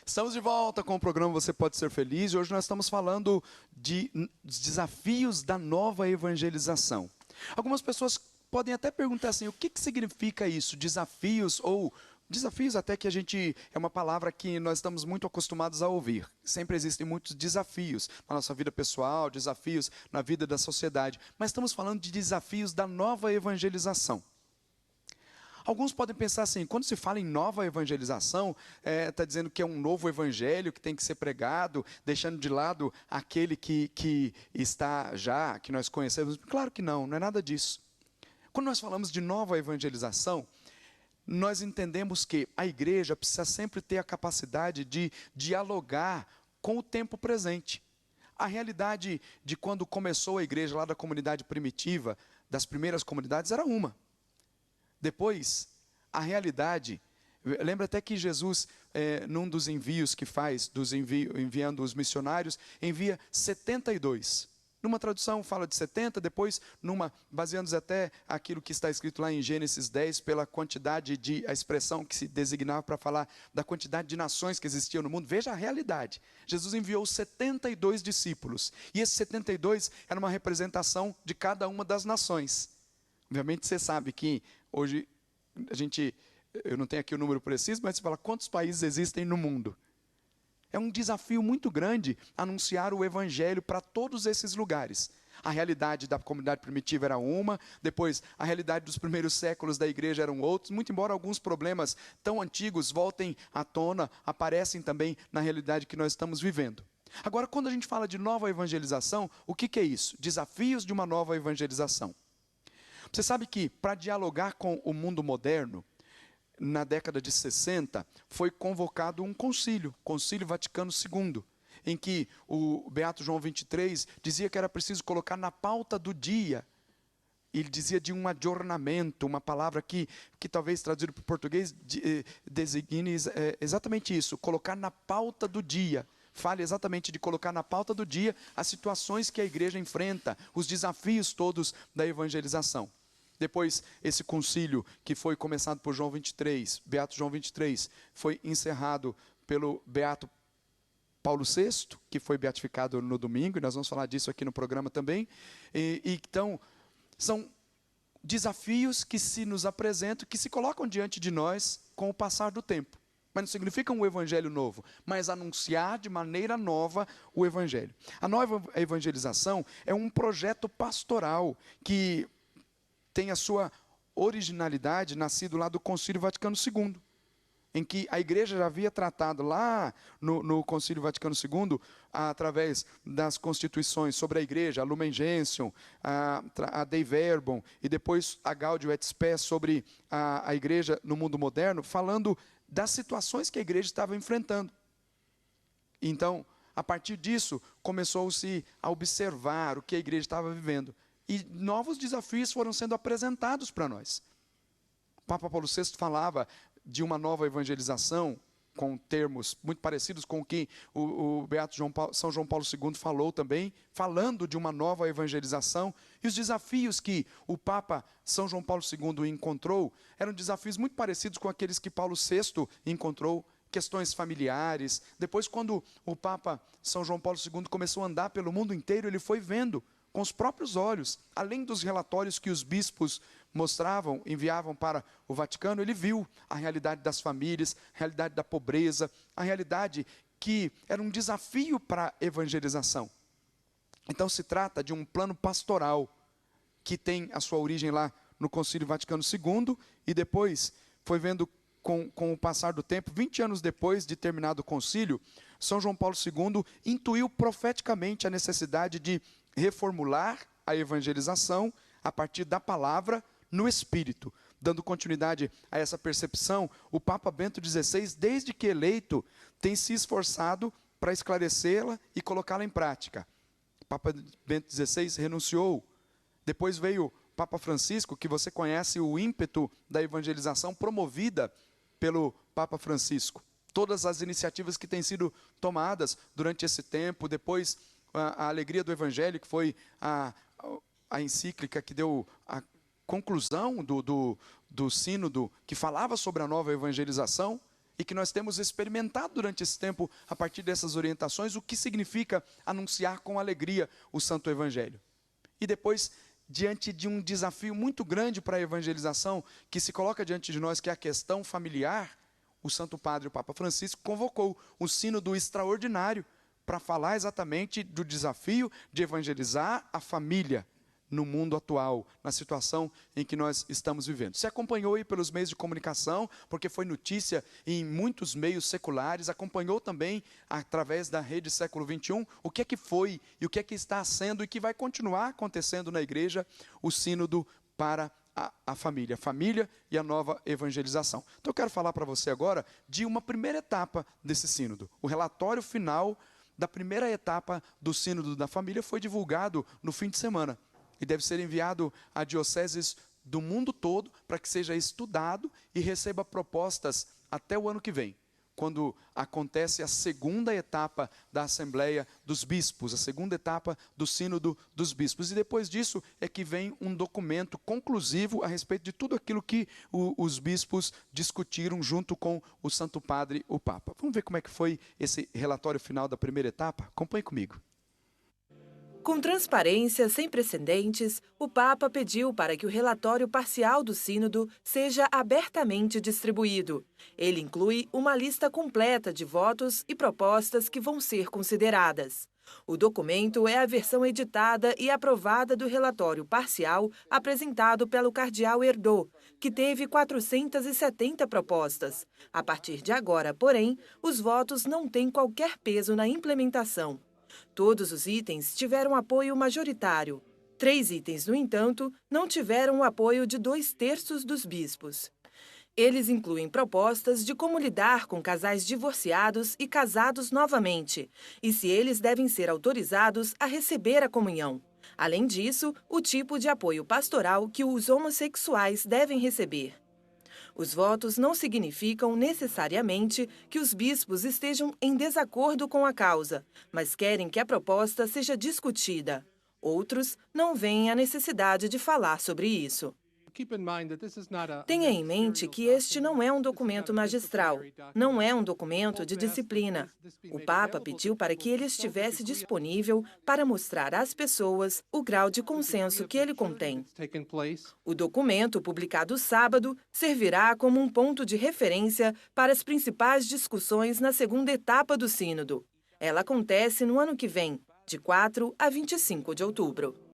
Estamos de volta com o programa Você Pode Ser Feliz e hoje nós estamos falando de desafios da nova evangelização. Algumas pessoas podem até perguntar assim, o que significa isso? Desafios ou... Desafios até que a gente, é uma palavra que nós estamos muito acostumados a ouvir. Sempre existem muitos desafios na nossa vida pessoal, desafios na vida da sociedade. Mas estamos falando de desafios da nova evangelização. Alguns podem pensar assim, quando se fala em nova evangelização, está dizendo que é um novo evangelho que tem que ser pregado, deixando de lado aquele que está já, que nós conhecemos. Claro que não é nada disso. Quando nós falamos de nova evangelização, nós entendemos que a igreja precisa sempre ter a capacidade de dialogar com o tempo presente. A realidade de quando começou a igreja lá da comunidade primitiva, das primeiras comunidades, era uma. Depois, a realidade, lembra até que Jesus, num dos envios que faz, enviando os missionários, envia 72. Numa tradução fala de 70, depois, baseando-se até aquilo que está escrito lá em Gênesis 10, pela quantidade a expressão que se designava para falar da quantidade de nações que existiam no mundo. Veja a realidade. Jesus enviou 72 discípulos, e esses 72 era uma representação de cada uma das nações. Obviamente você sabe que hoje eu não tenho aqui o número preciso, mas você fala quantos países existem no mundo. É um desafio muito grande anunciar o evangelho para todos esses lugares. A realidade da comunidade primitiva era uma, depois a realidade dos primeiros séculos da igreja eram outros, muito embora alguns problemas tão antigos voltem à tona, aparecem também na realidade que nós estamos vivendo. Agora, quando a gente fala de nova evangelização, o que é isso? Desafios de uma nova evangelização. Você sabe que para dialogar com o mundo moderno, na década de 60, foi convocado um concílio, Concílio Vaticano II, em que o Beato João XXIII dizia que era preciso colocar na pauta do dia, ele dizia de um adornamento, uma palavra que talvez traduzido para o português designe exatamente isso, colocar na pauta do dia. Fale exatamente de colocar na pauta do dia as situações que a igreja enfrenta, os desafios todos da evangelização. Depois, esse concílio que foi começado por João 23, Beato João 23, foi encerrado pelo Beato Paulo VI, que foi beatificado no domingo, e nós vamos falar disso aqui no programa também. Então, são desafios que se nos apresentam, que se colocam diante de nós com o passar do tempo. Mas não significa um evangelho novo, mas anunciar de maneira nova o evangelho. A nova evangelização é um projeto pastoral que tem a sua originalidade nascido lá do Concílio Vaticano II, em que a igreja já havia tratado lá no Concílio Vaticano II, através das constituições sobre a igreja, a Lumen Gentium, a Dei Verbum, e depois a Gaudium et Spes sobre a igreja no mundo moderno, falando das situações que a igreja estava enfrentando. Então, a partir disso, começou-se a observar o que a igreja estava vivendo. E novos desafios foram sendo apresentados para nós. O Papa Paulo VI falava de uma nova evangelização, com termos muito parecidos com o que o Beato São João Paulo II falou também, falando de uma nova evangelização. E os desafios que o Papa São João Paulo II encontrou eram desafios muito parecidos com aqueles que Paulo VI encontrou, questões familiares. Depois, quando o Papa São João Paulo II começou a andar pelo mundo inteiro, ele foi vendo com os próprios olhos, além dos relatórios que os bispos mostravam, enviavam para o Vaticano, ele viu a realidade das famílias, a realidade da pobreza, a realidade que era um desafio para a evangelização. Então se trata de um plano pastoral que tem a sua origem lá no Concílio Vaticano II e depois foi vendo com o passar do tempo, 20 anos depois de terminado o concílio, São João Paulo II intuiu profeticamente a necessidade de reformular a evangelização a partir da palavra no Espírito. Dando continuidade a essa percepção, o Papa Bento XVI, desde que eleito, tem se esforçado para esclarecê-la e colocá-la em prática. O Papa Bento XVI renunciou. Depois veio o Papa Francisco, que você conhece o ímpeto da evangelização promovida pelo Papa Francisco. Todas as iniciativas que têm sido tomadas durante esse tempo, depois a alegria do Evangelho, que foi a encíclica que deu a conclusão do sínodo, que falava sobre a nova evangelização, e que nós temos experimentado durante esse tempo, a partir dessas orientações, o que significa anunciar com alegria o Santo Evangelho. E depois, diante de um desafio muito grande para a evangelização, que se coloca diante de nós, que é a questão familiar, o Santo Padre, o Papa Francisco, convocou um sínodo extraordinário para falar exatamente do desafio de evangelizar a família no mundo atual, na situação em que nós estamos vivendo. Se acompanhou aí pelos meios de comunicação, porque foi notícia em muitos meios seculares, acompanhou também através da rede Século XXI, o que é que foi e o que é que está sendo e que vai continuar acontecendo na igreja, o sínodo para a família e a nova evangelização. Então eu quero falar para você agora de uma primeira etapa desse sínodo. O relatório final da primeira etapa do sínodo da família foi divulgado no fim de semana e deve ser enviado a dioceses do mundo todo para que seja estudado e receba propostas até o ano que vem, quando acontece a segunda etapa da Assembleia dos Bispos, a segunda etapa do Sínodo dos Bispos. E depois disso é que vem um documento conclusivo a respeito de tudo aquilo que os bispos discutiram junto com o Santo Padre, o Papa. Vamos ver como é que foi esse relatório final da primeira etapa? Acompanhe comigo. Com transparência sem precedentes, o Papa pediu para que o relatório parcial do Sínodo seja abertamente distribuído. Ele inclui uma lista completa de votos e propostas que vão ser consideradas. O documento é a versão editada e aprovada do relatório parcial apresentado pelo cardeal Erdo, que teve 470 propostas. A partir de agora, porém, os votos não têm qualquer peso na implementação. Todos os itens tiveram apoio majoritário. 3 itens, no entanto, não tiveram o apoio de 2/3 dos bispos. Eles incluem propostas de como lidar com casais divorciados e casados novamente, e se eles devem ser autorizados a receber a comunhão. Além disso, o tipo de apoio pastoral que os homossexuais devem receber. Os votos não significam necessariamente que os bispos estejam em desacordo com a causa, mas querem que a proposta seja discutida. Outros não veem a necessidade de falar sobre isso. Tenha em mente que este não é um documento magistral, não é um documento de disciplina. O Papa pediu para que ele estivesse disponível para mostrar às pessoas o grau de consenso que ele contém. O documento, publicado sábado, servirá como um ponto de referência para as principais discussões na segunda etapa do Sínodo. Ela acontece no ano que vem, de 4 a 25 de outubro.